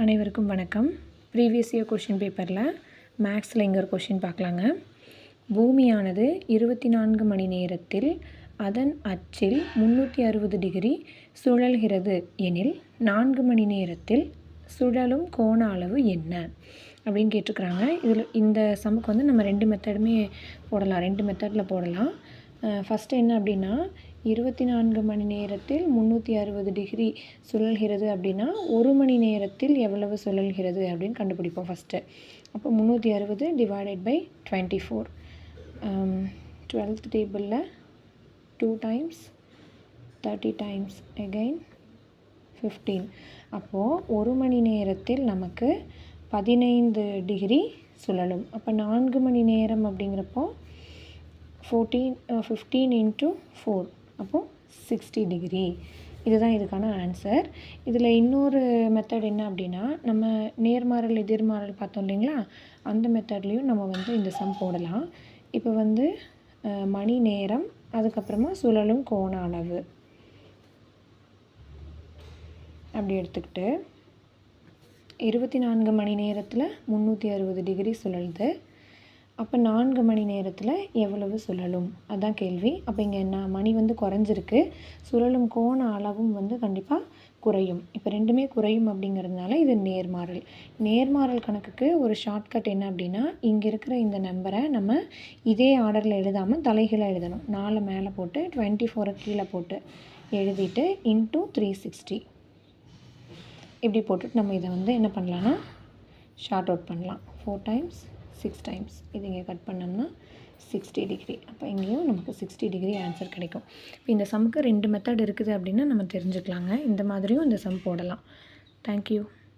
அனைவருக்கும் வணக்கம். Previous year question பேப்பரில் மேக்ஸில் இங்கே ஒரு கொஷின் பார்க்கலாங்க. பூமியானது 24 மணி நேரத்தில் அதன் அச்சில் 360 டிகிரி சுழல்கிறது எனில் 4 மணி நேரத்தில் சுழலும் கோண அளவு என்ன அப்படின்னு கேட்டிருக்கிறாங்க. இதில் இந்த சம்முக்கு வந்து நம்ம 2 மெத்தடுமே போடலாம், 2 மெத்தடில் போடலாம். ஃபஸ்ட்டு என்ன அப்படின்னா, 24 மணி நேரத்தில் 360 டிகிரி சுழல்கிறது அப்படின்னா 1 மணி நேரத்தில் எவ்வளவு சுழல்கிறது அப்படின்னு கண்டுபிடிப்போம் ஃபஸ்ட்டு. அப்போ 360 டிவைடட் பை 24. 12th டேபிளில் 2 டைம்ஸ் 30 டைம்ஸ் அகைன் 15. அப்போது 1 மணி நேரத்தில் நமக்கு 15 டிகிரி சுழலும். அப்போ 4 மணி நேரம் அப்படிங்கிறப்போ 15 into 4 அப்போது 60 டிகிரி. இதுதான் இதுக்கான ஆன்சர். இதில் இன்னொரு மெத்தட் என்ன அப்படின்னா, நம்ம நேர்மாறல் எதிர்மாறல் பார்த்தோம் இல்லைங்களா, அந்த மெத்தட்லேயும் நம்ம வந்து இந்த சம் போடலாம். இப்போ வந்து மணி நேரம், அதுக்கப்புறமா சுழலும் கோண அளவு அப்படி எடுத்துக்கிட்டு 24 மணி நேரத்தில் 360 டிகிரி சுழலுது. அப்போ 4 மணி நேரத்தில் எவ்வளவு சுழலும் அதுதான் கேள்வி. அப்போ இங்கே என்ன, மணி வந்து குறைஞ்சிருக்கு, சுழலும் கோண அளவும் வந்து கண்டிப்பாக குறையும். இப்போ ரெண்டுமே குறையும் அப்படிங்கிறதுனால இது நேர்மாறல். நேர்மாறல் கணக்குக்கு ஒரு ஷார்ட்கட் என்ன அப்படின்னா, இங்கே இருக்கிற இந்த நம்பரை நம்ம இதே ஆர்டரில் எழுதாமல் தலைகீழாக எழுதணும். 4 மேலே போட்டு 24 கீழே போட்டு எழுதிட்டு இன்ட்டு 360 இப்படி போட்டுட்டு நம்ம இதை வந்து என்ன பண்ணலான்னா ஷார்ட் அவுட் பண்ணலாம். 4 டைம்ஸ் 6 டைம்ஸ் இது இங்கே கட் பண்ணோம்னா 60 டிகிரி. அப்போ இங்கேயும் நமக்கு 60 டிகிரி ஆன்சர் கிடைக்கும். இப்போ இந்த சம்முக்கு 2 மெத்தட் இருக்குது அப்படின்னு நம்ம தெரிஞ்சுக்கலாங்க. இந்த மாதிரியும் இந்த சம் போடலாம். தேங்க்யூ.